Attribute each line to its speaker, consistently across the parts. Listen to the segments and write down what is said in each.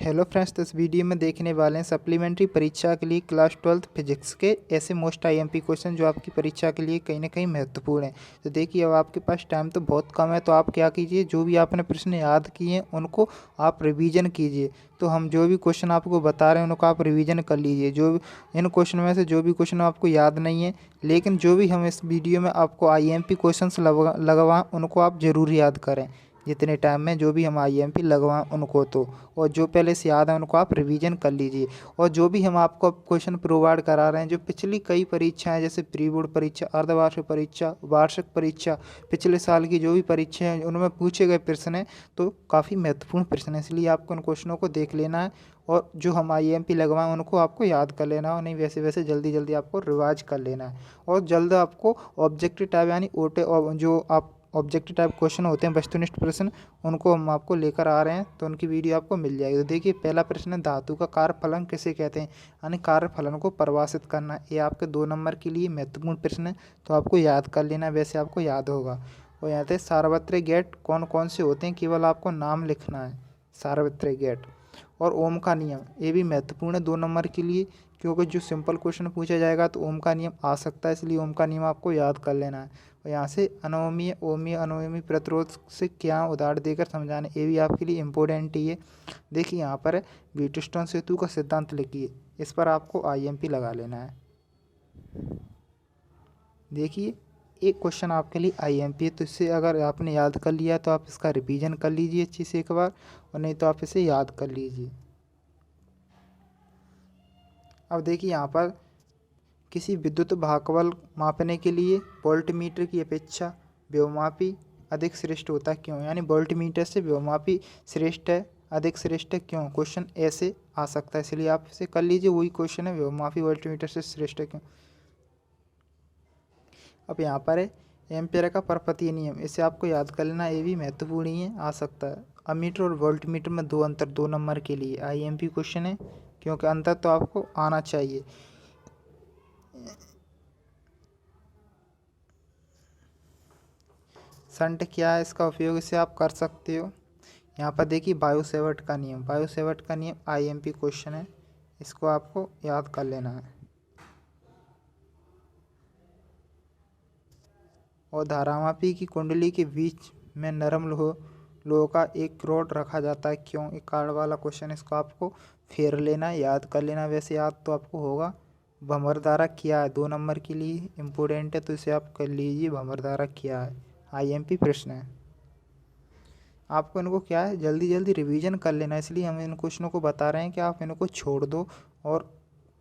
Speaker 1: Hello friends, तो इस video में देखने वाले हैं सप्लीमेंट्री परीक्षा के लिए क्लास 12th फिजिक्स के ऐसे मोस्ट आईएमपी क्वेश्चन जो आपकी परीक्षा के लिए कहीं ना कहीं महत्वपूर्ण है। तो देखिए, अब आपके पास टाइम तो बहुत कम है, तो आप क्या कीजिए, जो भी आपने प्रश्न याद किए हैं उनको आप रिवीजन कीजिए। तो हम जो भी क्वेश्चन आपको बता रहे हैं उनको आप रिवीजन कर लीजिए। जो इन क्वेश्चन में से जो भी क्वेश्चन आपको याद नहीं है, लेकिन जो भी हम इस वीडियो में आपको आईएमपी क्वेश्चन लगवाएं उनको आप ज़रूर याद करें। जितने टाइम में जो भी हम आईएमपी लगवाएं उनको, तो और जो पहले से याद है उनको आप रिवीजन कर लीजिए। और जो भी हम आपको क्वेश्चन प्रोवाइड करा रहे हैं, जो पिछली कई परीक्षाएं जैसे प्री बोर्ड परीक्षा, अर्धवार्षिक परीक्षा, वार्षिक परीक्षा, पिछले साल की जो भी परीक्षाएं हैं उनमें पूछे गए प्रश्न हैं, तो काफ़ी महत्वपूर्ण प्रश्न है, इसलिए आपको उन क्वेश्चनों को देख लेना है। और जो हम आईएमपी लगवाएं उनको आपको याद कर लेना है, और नहीं वैसे वैसे जल्दी जल्दी आपको रिवाइज कर लेना है। और जल्द आपको ऑब्जेक्टिव टाइप यानी ओटे जो आप ऑब्जेक्टिव टाइप क्वेश्चन होते हैं वस्तुनिष्ठ प्रश्न, उनको हम आपको लेकर आ रहे हैं, तो उनकी वीडियो आपको मिल जाएगी। तो देखिए, पहला प्रश्न है, धातु का कार्यफलन किसे कहते हैं, यानी कार्यफलन को परिभाषित करना। ये आपके 2 नंबर के लिए महत्वपूर्ण प्रश्न है, तो आपको याद कर लेना, वैसे आपको याद होगा। और यहाँ पे सार्वत्रिक गेट कौन कौन से होते हैं, केवल आपको नाम लिखना है। सार्वत्रिक गेट और ओम का नियम, ये भी महत्वपूर्ण है 2 नंबर के लिए, क्योंकि जो सिंपल क्वेश्चन पूछा जाएगा तो ओम का नियम आ सकता है, इसलिए ओम का नियम आपको याद कर लेना है। और यहाँ से अनोमीय ओमीय अनोमीय प्रतिरोध से क्या उदाहरण देकर समझाने, ये भी आपके लिए इम्पोर्टेंट ही है। देखिए, यहाँ पर है व्हीटस्टोन सेतु का सिद्धांत लिखिए, इस पर आपको आईएमपी लगा लेना है। देखिए, एक क्वेश्चन आपके लिए आईएमपी है, तो इससे अगर आपने याद कर लिया तो आप इसका रिवीजन कर लीजिए अच्छे से एक बार, और नहीं तो आप इसे याद कर लीजिए। अब देखिए, यहाँ पर किसी विद्युत भागबल मापने के लिए वोल्टमीटर की अपेक्षा व्योममापी अधिक श्रेष्ठ होता है, क्यों? यानी वोल्टमीटर से व्योममापी श्रेष्ठ है, अधिक श्रेष्ठ है, क्यों? क्वेश्चन ऐसे आ सकता है, इसलिए आप इसे कर लीजिए। वही क्वेश्चन है, व्योममापी वोल्टमीटर से श्रेष्ठ है क्यों। अब यहाँ पर है एम्पेयर का परपतीय नियम, इसे आपको याद कर लेना, ये भी महत्वपूर्ण ही है, आ सकता है। अमीटर और वोल्टमीटर में 2 अंतर 2 नंबर के लिए आईएमपी क्वेश्चन है, क्योंकि अंतर तो आपको आना चाहिए। संट क्या है, इसका उपयोग इसे आप कर सकते हो। यहाँ पर देखिए, बायो सेवर्ट का नियम, बायो सेवर्ट का नियम आईएमपी क्वेश्चन है, इसको आपको याद कर लेना है। और धारामापी की कुंडली के बीच में नरम लोह का एक रॉड रखा जाता है, क्यों? एक कार्ड वाला क्वेश्चन, इसको आपको फेर लेना है, याद कर लेना, वैसे याद तो आपको होगा। भंवरधारा क्या है, 2 नंबर के लिए इम्पोर्टेंट है, तो इसे आप कर लीजिए। भंवरधारा क्या है, आईएमपी प्रश्न है। आपको इनको क्या है, जल्दी जल्दी रिवीजन कर लेना, इसलिए हम इन क्वेश्चनों को बता रहे हैं कि आप इनको छोड़ दो, और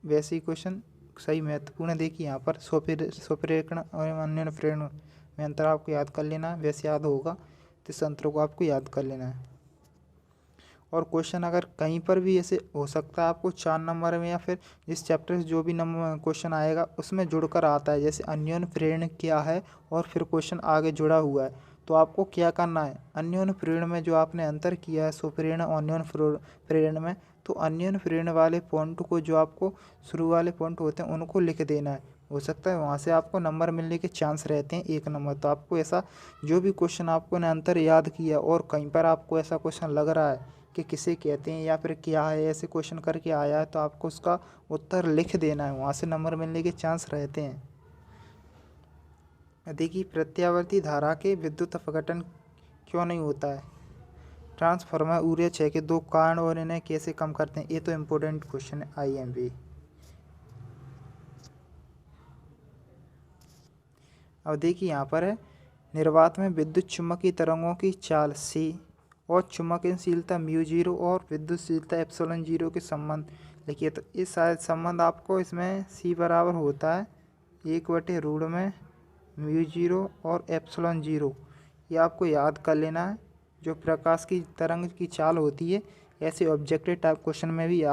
Speaker 1: वैसे ही क्वेश्चन सही महत्वपूर्ण है। देखिए, यहाँ पर स्वप्रेक्षण और अन्य प्रेरण में अंतर आपको याद कर लेना है, वैसे याद होगा, तो इस अंतरों को आपको याद कर लेना है। और क्वेश्चन अगर कहीं पर भी ऐसे हो सकता है आपको 4 नंबर में, या फिर जिस चैप्टर से जो भी नंबर क्वेश्चन आएगा उसमें जुड़कर आता है, जैसे अन्योन्य प्रेरण क्या है, और फिर क्वेश्चन आगे जुड़ा हुआ है, तो आपको क्या करना है, अन्योन्य प्रेरण में जो आपने अंतर किया है स्वप्रेरण और अन्योन्य प्रेरण में, तो अन्योन्य प्रेरण वाले पॉइंट को, जो आपको शुरू वाले पॉइंट होते हैं उनको लिख देना है। हो सकता है वहाँ से आपको नंबर मिलने के चांस रहते हैं 1 नंबर। तो आपको ऐसा जो भी क्वेश्चन आपको ने अंतर याद किया और कहीं पर आपको ऐसा क्वेश्चन लग रहा है कि किसे कहते हैं या फिर क्या है, ऐसे क्वेश्चन करके आया है, तो आपको उसका उत्तर लिख देना है, वहाँ से नंबर मिलने के चांस रहते हैं। देखिए, प्रत्यावर्ती धारा के विद्युत अपघटन क्यों नहीं होता है, ट्रांसफार्मर ऊर्जा क्षय के 2 कारण और इन्हें कैसे कम करते हैं, ये तो इम्पोर्टेंट क्वेश्चन है आईएमपी। अब देखिए, यहाँ पर है निर्वात में विद्युत चुम्बकीय तरंगों की चाल सी और चुंबकशीलता μ0 और विद्युतशीलता ε0 के संबंध लिखिए। तो इस शायद संबंध आपको इसमें सी बराबर होता है 1/√में μ0 और ε0, ये आपको याद कर लेना है। जो प्रकाश की तरंग की चाल होती है, ऐसे ऑब्जेक्टिव टाइप क्वेश्चन में भी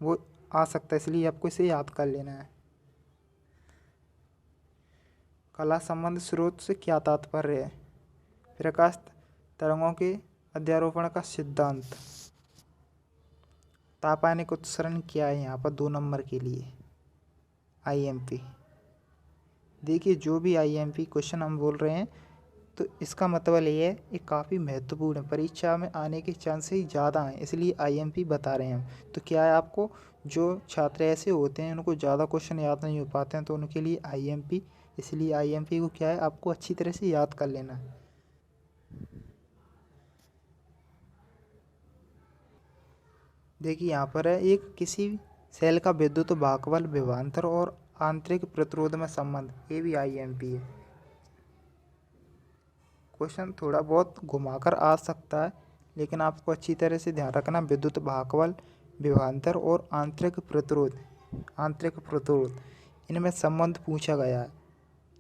Speaker 1: वो आ सकता है, इसलिए आपको इसे याद कर लेना है। कला संबंध स्रोत से क्या तात्पर्य है, प्रकाश तरंगों के अध्यारोपण का सिद्धांत। तापानिक उत्सरण क्या है, यहाँ पर 2 नंबर के लिए आईएमपी। देखिए, जो भी आईएमपी क्वेश्चन हम बोल रहे हैं तो इसका मतलब ये है ये काफ़ी महत्वपूर्ण है, परीक्षा में आने के चांसेस ज़्यादा हैं, इसलिए आईएमपी बता रहे हैं हम। तो क्या है, आपको जो छात्र ऐसे होते हैं उनको ज़्यादा क्वेश्चन याद नहीं हो पाते हैं तो उनके लिए आईएमपी, इसलिए आईएमपी को क्या है आपको अच्छी तरह से याद कर लेना है। देखिए यहाँ पर है एक किसी सेल का विद्युत भागफल विभवांतर और आंतरिक प्रतिरोध में संबंध, ये भी आईएमपी है। क्वेश्चन थोड़ा बहुत घुमाकर आ सकता है, लेकिन आपको अच्छी तरह से ध्यान रखना, विद्युत भागफल विभवांतर और आंतरिक प्रतिरोध इनमें संबंध पूछा गया है।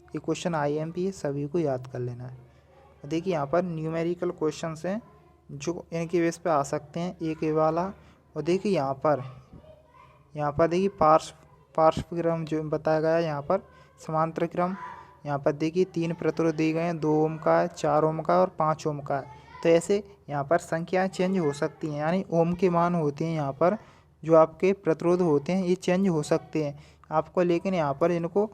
Speaker 1: ये क्वेश्चन आईएमपी है, सभी को याद कर लेना है। देखिए यहाँ पर न्यूमेरिकल क्वेश्चंस हैं जो इनके बेस पे आ सकते हैं, एक ये वाला। और देखिए यहाँ पर देखिए पार्श्व क्रम जो बताया गया है, यहाँ पर समांतर क्रम। यहाँ पर देखिए 3 प्रतिरोध दिए गए हैं, 2 ओम का है, 4 ओम का है और 5 ओम का है। तो ऐसे यहाँ पर संख्याएं चेंज हो सकती हैं, यानी ओम के मान होते हैं यहाँ पर, जो आपके प्रतिरोध होते हैं ये चेंज हो सकते हैं आपको, लेकिन यहाँ पर इनको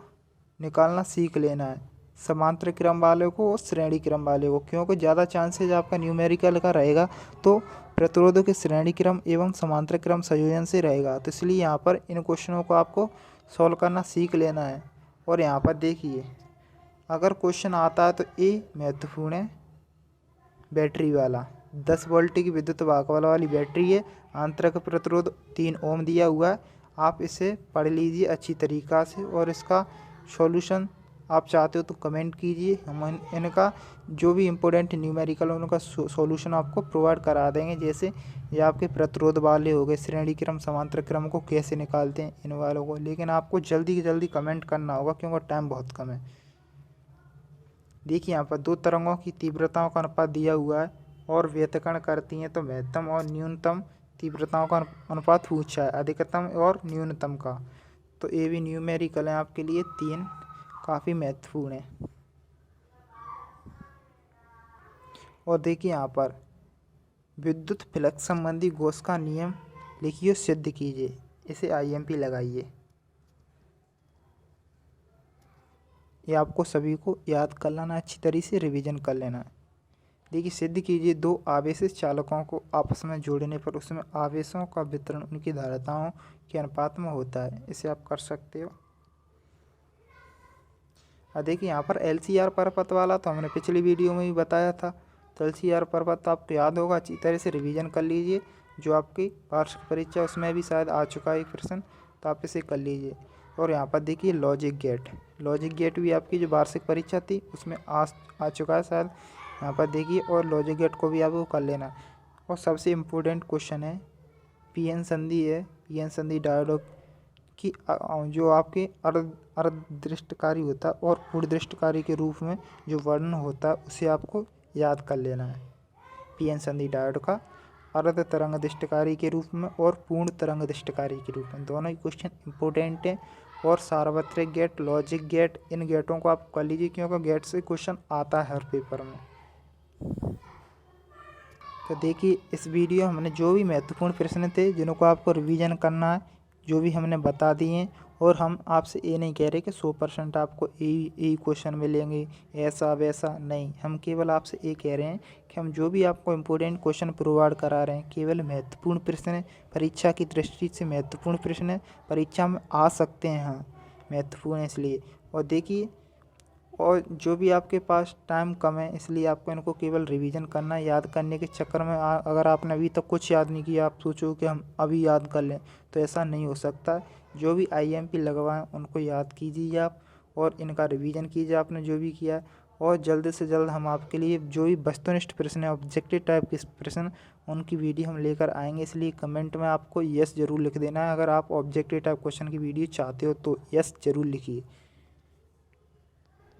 Speaker 1: निकालना सीख लेना है, समांतर क्रम वाले को और श्रेणी क्रम वाले को, क्योंकि ज़्यादा चांसेज आपका न्यूमेरिकल का रहेगा तो प्रतिरोधों के श्रेणी क्रम एवं समांतर क्रम संयोजन से रहेगा। तो इसलिए यहाँ पर इन क्वेश्चनों को आपको सॉल्व करना सीख लेना है। और यहाँ पर देखिए अगर क्वेश्चन आता है तो ये महत्वपूर्ण है, बैटरी वाला 10 वोल्ट की विद्युत भागफल वाली बैटरी है, आंतरिक प्रतिरोध 3 ओम दिया हुआ है। आप इसे पढ़ लीजिए अच्छी तरीक़ा से, और इसका सॉल्यूशन आप चाहते हो तो कमेंट कीजिए, हम इनका जो भी इम्पोर्टेंट न्यूमेरिकल उनका सॉल्यूशन आपको प्रोवाइड करा देंगे। जैसे ये आपके प्रतिरोध वाले हो गए, श्रेणी क्रम समांतर क्रम को कैसे निकालते हैं इन वालों को, लेकिन आपको जल्दी से जल्दी कमेंट करना होगा क्योंकि टाइम बहुत कम है। देखिए यहाँ पर 2 तरंगों की तीव्रताओं का अनुपात दिया हुआ है और व्यतिकरण करती हैं, तो महत्तम और न्यूनतम तीव्रताओं का अनुपात पूछा है, अधिकतम और न्यूनतम का। तो ये भी न्यूमेरिकल है आपके लिए, 3 काफ़ी महत्वपूर्ण है। और देखिए यहाँ पर विद्युत फ्लक्स संबंधी गॉस का नियम लिखिए, सिद्ध कीजिए, इसे आईएमपी लगाइए। ये आपको सभी को याद कर लेना, अच्छी तरीके से रिवीजन कर लेना है। देखिए सिद्ध कीजिए, 2 आवेशित चालकों को आपस में जोड़ने पर उसमें आवेशों का वितरण उनकी धारिताओं के अनुपात में होता है। इसे आप कर सकते हो। देखिए यहाँ पर एलसीआर परपथ वाला तो हमने पिछली वीडियो में भी बताया था, तो एलसीआर परपथ आपको याद होगा, अच्छी तरह से रिवीजन कर लीजिए। जो आपकी वार्षिक परीक्षा उसमें भी शायद आ चुका है एक प्रश्न, तो आप इसे कर लीजिए। और यहाँ पर देखिए लॉजिक गेट भी आपकी जो वार्षिक परीक्षा थी उसमें आ चुका है शायद, यहाँ पर देखिए। और लॉजिक गेट को भी आपको कर लेना। और सबसे इम्पोर्टेंट क्वेश्चन है पीएन संधि है, पीएन संधि डायोड की जो आपके अर्धदृष्टकारी होता है और पूर्णदृष्टकारी के रूप में जो वर्णन होता है उसे आपको याद कर लेना है। पीएन संधि डायोड का अर्ध तरंग दृष्टकारी के रूप में और पूर्ण तरंग दृष्टकारी के रूप में, दोनों ही क्वेश्चन इंपॉर्टेंट हैं। और सार्वत्रिक गेट, लॉजिक गेट, इन गेटों को आप कर लीजिए क्योंकि गेट से क्वेश्चन आता है हर पेपर में। तो देखिए इस वीडियो हमने जो भी महत्वपूर्ण प्रश्न थे जिनको आपको रिवीजन करना है, जो भी हमने बता दिए हैं। और हम आपसे ये नहीं कह रहे कि 100% आपको यही क्वेश्चन मिलेंगे, ऐसा वैसा नहीं। हम केवल आपसे ये कह रहे हैं कि हम जो भी आपको इम्पोर्टेंट क्वेश्चन प्रोवाइड करा रहे हैं केवल महत्वपूर्ण प्रश्न है, परीक्षा की दृष्टि से महत्वपूर्ण प्रश्न है, परीक्षा में आ सकते हैं। हाँ महत्वपूर्ण है इसलिए। और देखिए, और जो भी आपके पास टाइम कम है इसलिए आपको इनको केवल रिवीजन करना है। याद करने के चक्कर में अगर आपने अभी तक कुछ याद नहीं किया, आप सोचो कि हम अभी याद कर लें, तो ऐसा नहीं हो सकता। जो भी आईएमपी लगवाएं उनको याद कीजिए आप, और इनका रिवीजन कीजिए आपने जो भी किया। और जल्द से जल्द हम आपके लिए जो भी वस्तुनिष्ठ प्रश्न है, ऑब्जेक्टिव टाइप के प्रश्न, उनकी वीडियो हम लेकर आएंगे। इसलिए कमेंट में आपको यस ज़रूर लिख देना है। अगर आप ऑब्जेक्टिव टाइप क्वेश्चन की वीडियो चाहते हो तो यस ज़रूर लिखिए।